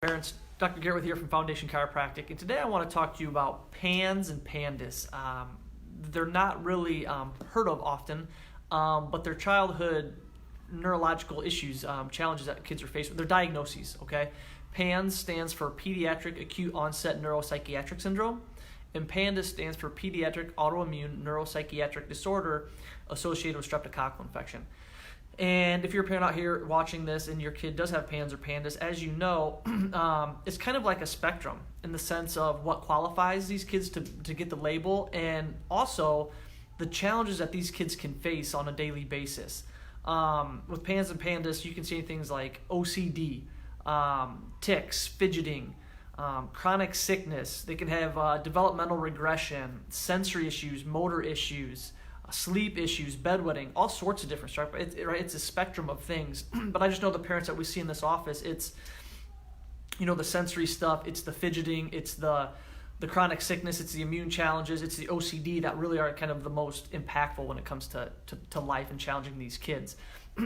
Parents, Dr. Garrett here from Foundation Chiropractic, and today I want to talk to you about PANS and Pandas. They're not really heard of often, but they're childhood neurological issues, challenges that kids are faced with. They're diagnoses, okay? PANS stands for Pediatric Acute Onset Neuropsychiatric Syndrome, and Pandas stands for Pediatric Autoimmune Neuropsychiatric Disorder associated with streptococcal infection. And if you're a parent out here watching this and your kid does have PANS or Pandas, as you know, it's kind of like a spectrum in the sense of what qualifies these kids to get the label, and also the challenges that these kids can face on a daily basis. With PANS and Pandas, you can see things like OCD, tics, fidgeting, chronic sickness. They can have developmental regression, sensory issues, motor issues, sleep issues, bedwetting, all sorts of different stuff. It's a spectrum of things. But I just know the parents that we see in this office, it's the sensory stuff, it's the fidgeting, it's the chronic sickness, it's the immune challenges, it's the OCD that really are kind of the most impactful when it comes to life and challenging these kids.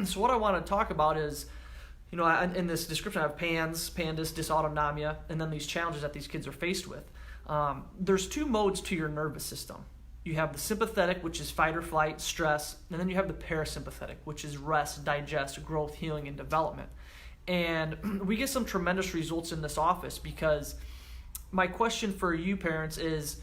So what I want to talk about is, in this description I have PANS, Pandas, dysautonomia, and then these challenges that these kids are faced with. There's two modes to your nervous system. You have the sympathetic, which is fight or flight, stress, and then you have the parasympathetic, which is rest, digest, growth, healing, and development. And we get some tremendous results in this office because my question for you parents is,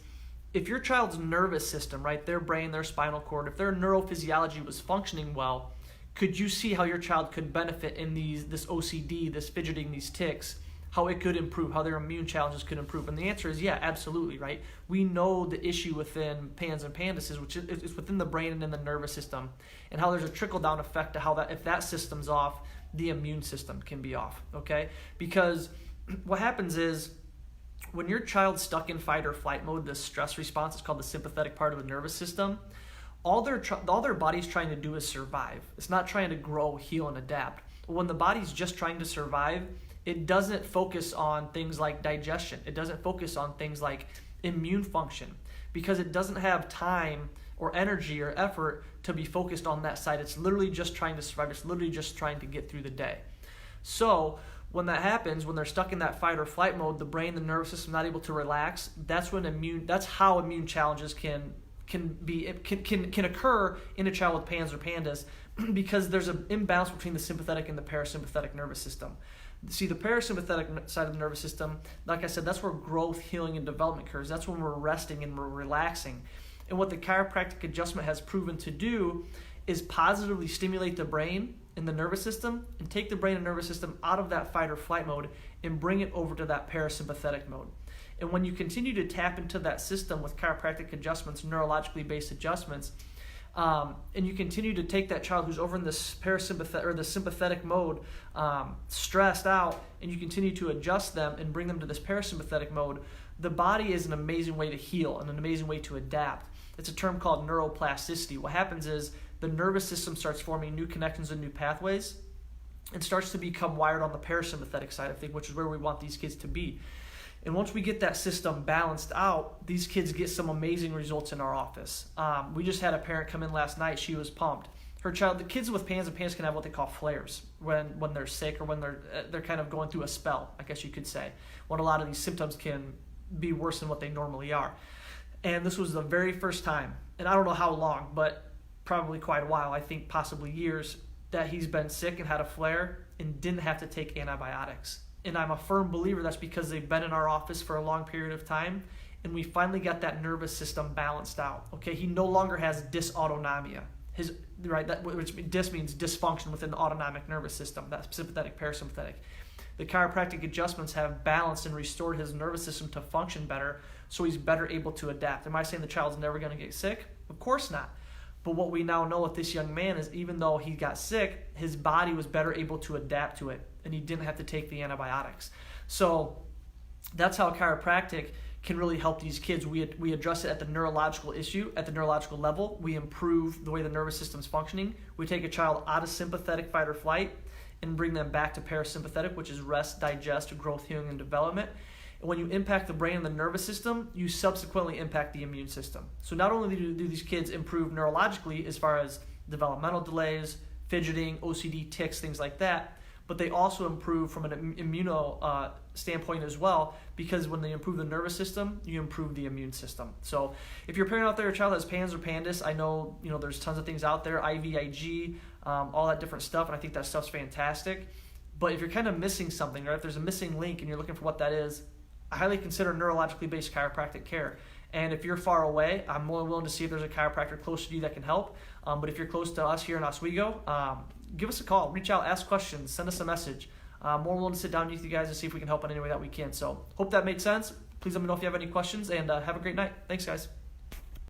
if your child's nervous system, right, their brain, their spinal cord, if their neurophysiology was functioning well, could you see how your child could benefit in this OCD, this fidgeting, these tics, how it could improve, how their immune challenges could improve? And the answer is yeah, absolutely, right? We know the issue within PANS and Pandas is, which is within the brain and in the nervous system, and how there's a trickle-down effect to how that, if that system's off, the immune system can be off, okay? Because what happens is, when your child's stuck in fight or flight mode, the stress response is called the sympathetic part of the nervous system, all their body's trying to do is survive. It's not trying to grow, heal, and adapt. When the body's just trying to survive, it doesn't focus on things like digestion. It doesn't focus on things like immune function because it doesn't have time or energy or effort to be focused on that side. It's literally just trying to survive. It's literally just trying to get through the day. So when that happens, when they're stuck in that fight or flight mode, the brain, the nervous system not able to relax, that's how immune challenges can occur in a child with PANS or Pandas because there's an imbalance between the sympathetic and the parasympathetic nervous system. See, the parasympathetic side of the nervous system, like I said, that's where growth, healing, and development occurs. That's when we're resting and we're relaxing. And what the chiropractic adjustment has proven to do is positively stimulate the brain and the nervous system and take the brain and nervous system out of that fight or flight mode and bring it over to that parasympathetic mode. And when you continue to tap into that system with chiropractic adjustments, neurologically-based adjustments, and you continue to take that child who's over in this parasympathetic or the sympathetic mode, stressed out, and you continue to adjust them and bring them to this parasympathetic mode, the body is an amazing way to heal and an amazing way to adapt. It's a term called neuroplasticity. What happens is the nervous system starts forming new connections and new pathways and starts to become wired on the parasympathetic side of things, which is where we want these kids to be. And once we get that system balanced out, these kids get some amazing results in our office. We just had a parent come in last night. She was pumped. The kids with PANS and Pandas can have what they call flares when they're sick or when they're kind of going through a spell, I guess you could say, when a lot of these symptoms can be worse than what they normally are. And this was the very first time, and I don't know how long, but probably quite a while, I think possibly years, that he's been sick and had a flare and didn't have to take antibiotics. And I'm a firm believer that's because they've been in our office for a long period of time, and we finally got that nervous system balanced out. Okay, he no longer has dysautonomia. Which dys means dysfunction within the autonomic nervous system. That's sympathetic, parasympathetic. The chiropractic adjustments have balanced and restored his nervous system to function better, so he's better able to adapt. Am I saying the child's never going to get sick? Of course not. But what we now know with this young man is even though he got sick, his body was better able to adapt to it, and he didn't have to take the antibiotics. So that's how chiropractic can really help these kids. We address it at the neurological issue, at the neurological level. We improve the way the nervous system's functioning. We take a child out of sympathetic fight or flight and bring them back to parasympathetic, which is rest, digest, growth, healing, and development. And when you impact the brain and the nervous system, you subsequently impact the immune system. So not only do these kids improve neurologically as far as developmental delays, fidgeting, OCD, tics, things like that, but they also improve from an immuno standpoint as well, because when they improve the nervous system, you improve the immune system. So if you're a parent out there, your child has PANS or Pandas, I know there's tons of things out there, IVIG, all that different stuff, and I think that stuff's fantastic. But if you're kind of missing something, or if there's a missing link and you're looking for what that is, I highly consider neurologically-based chiropractic care. And if you're far away, I'm more than willing to see if there's a chiropractor close to you that can help. But if you're close to us here in Oswego, give us a call, reach out, ask questions, send us a message. More willing to sit down with you guys and see if we can help in any way that we can. So hope that made sense. Please let me know if you have any questions, and have a great night. Thanks, guys.